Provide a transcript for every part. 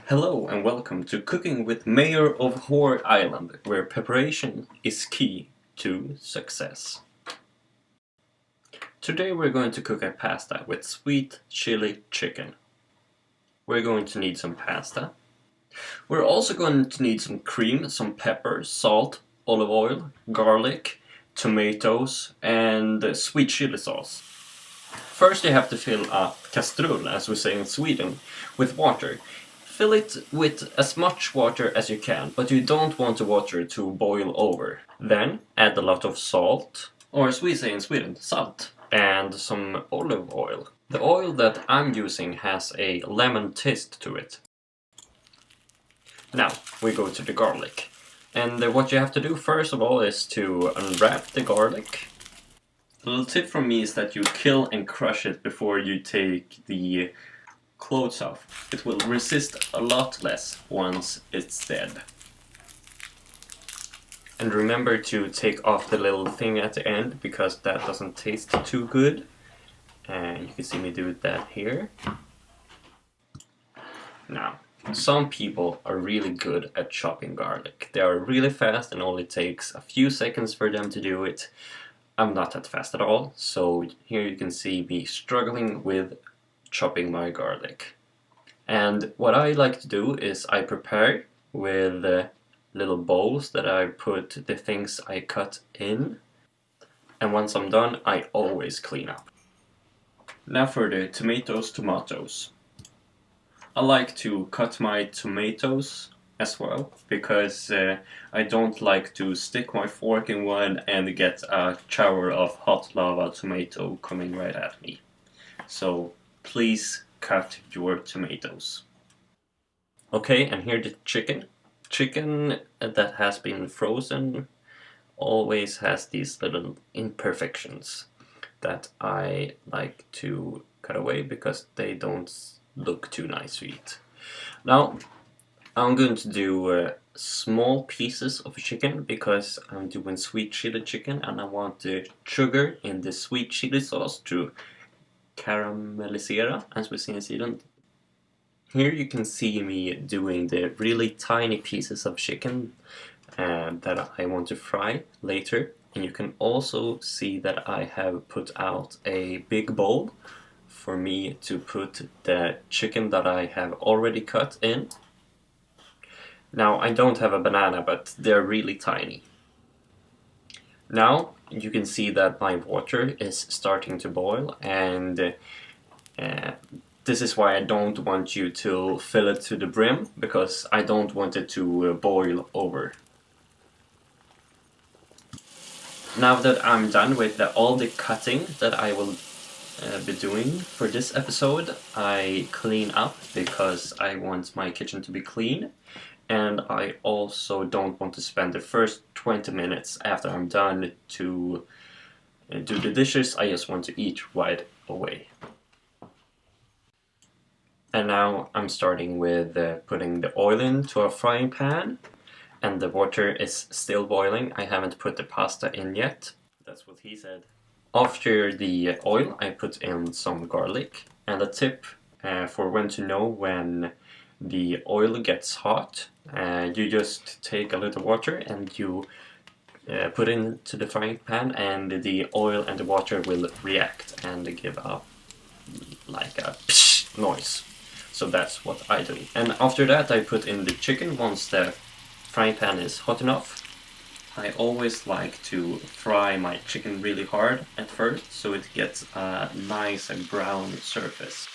Hello and welcome to Cooking with Mayor of Whore Island, where preparation is key to success. Today we're going to cook a pasta with sweet chili chicken. We're going to need some pasta. We're also going to need some cream, some pepper, salt, olive oil, garlic, tomatoes, and sweet chili sauce. First you have to fill a kastrull, as we say in Sweden, with water. Fill it with as much water as you can, but you don't want the water to boil over. Then add a lot of salt, or as we say in Sweden, salt, and some olive oil. The oil that I'm using has a lemon taste to it. Now we go to the garlic. And what you have to do first of all is to unwrap the garlic. A little tip from me is that you kill and crush it before you take the clothes off. It will resist a lot less once it's dead. And remember to take off the little thing at the end because that doesn't taste too good. And you can see me do that here. Now, some people are really good at chopping garlic. They are really fast and only takes a few seconds for them to do it. I'm not that fast at all, so here you can see me struggling with chopping my garlic. And what I like to do is I prepare with little bowls that I put the things I cut in, and once I'm done I always clean up. Now for the tomatoes. I like to cut my tomatoes as well, because I don't like to stick my fork in one and get a shower of hot lava tomato coming right at me. So please cut your tomatoes. Okay, and here the chicken. Chicken that has been frozen always has these little imperfections that I like to cut away because they don't look too nice to eat. Now I'm going to do small pieces of chicken because I'm doing sweet chili chicken and I want the sugar in the sweet chili sauce to caramellisera, as we say in Sweden. Here you can see me doing the really tiny pieces of chicken that I want to fry later. And you can also see that I have put out a big bowl for me to put the chicken that I have already cut in. Now I don't have a banana, but they're really tiny. Now you can see that my water is starting to boil, and this is why I don't want you to fill it to the brim, because I don't want it to boil over. Now that I'm done with all the cutting that I will be doing for this episode, I clean up because I want my kitchen to be clean. And I also don't want to spend the first 20 minutes after I'm done to do the dishes. I just want to eat right away. And now I'm starting with putting the oil into a frying pan. And the water is still boiling. I haven't put the pasta in yet. That's what he said. After the oil, I put in some garlic. And a tip for when to know when the oil gets hot, you just take a little water and you put it into the frying pan, and the oil and the water will react and give a like a psh noise. So that's what I do. And after that I put in the chicken once the frying pan is hot enough. I always like to fry my chicken really hard at first so it gets a nice and brown surface.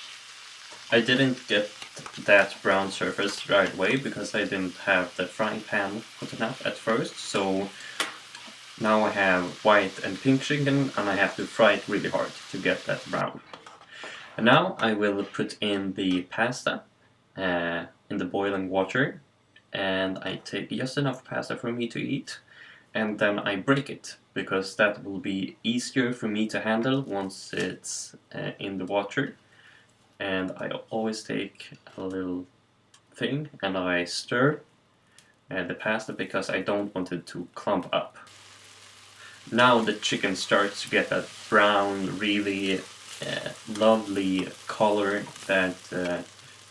I didn't get that brown surface right away because I didn't have the frying pan hot enough at first, so now I have white and pink chicken and I have to fry it really hard to get that brown. And now I will put in the pasta in the boiling water, and I take just enough pasta for me to eat, and then I break it because that will be easier for me to handle once it's in the water. And I always take a little thing and I stir the pasta because I don't want it to clump up. Now the chicken starts to get that brown, really lovely color that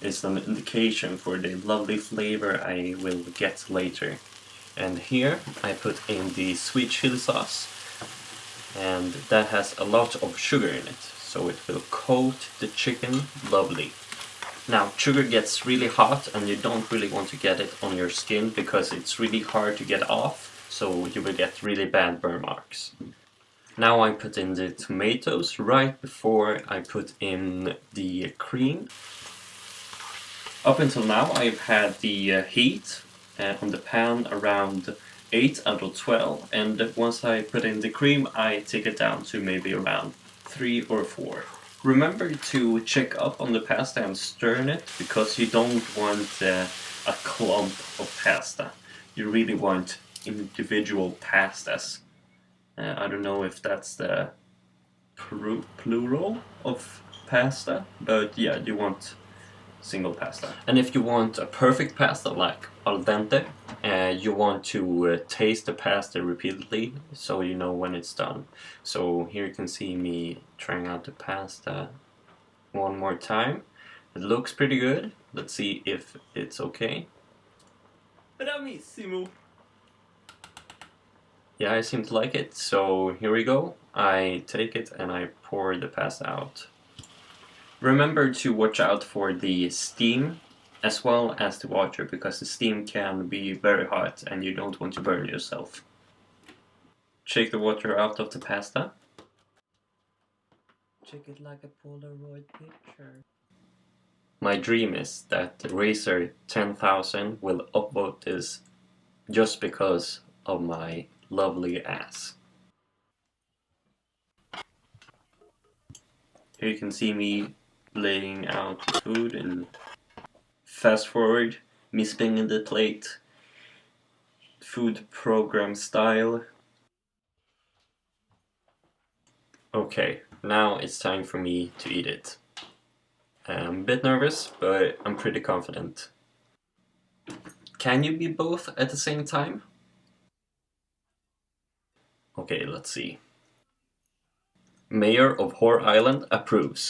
is an indication for the lovely flavor I will get later. And here I put in the sweet chili sauce, and that has a lot of sugar in it, so it will coat the chicken lovely. Now, sugar gets really hot and you don't really want to get it on your skin because it's really hard to get off, so you will get really bad burn marks. Now I put in the tomatoes right before I put in the cream. Up until now I've had the heat on the pan around 8 out of 12, and once I put in the cream I take it down to maybe around 3 or 4. Remember to check up on the pasta and stir it, because you don't want a clump of pasta. You really want individual pastas. I don't know if that's the plural of pasta, but yeah, you want single pasta. And if you want a perfect pasta like al dente, you want to taste the pasta repeatedly so you know when it's done. So here you can see me trying out the pasta one more time. It looks pretty good. Let's see if it's okay. Bravissimo! Yeah, I seem to like it, so here we go. I take it and I pour the pasta out. Remember to watch out for the steam as well as the water, because the steam can be very hot and you don't want to burn yourself. Shake the water out of the pasta. Check it like a Polaroid picture. My dream is that the Razer 10,000 will upvote this just because of my lovely ass. Here you can see me laying out the food, and fast forward, me spinning the plate, food program style. Okay, now it's time for me to eat it. I'm a bit nervous, but I'm pretty confident. Can you be both at the same time? Okay, let's see. Mayor of Whore Island approves.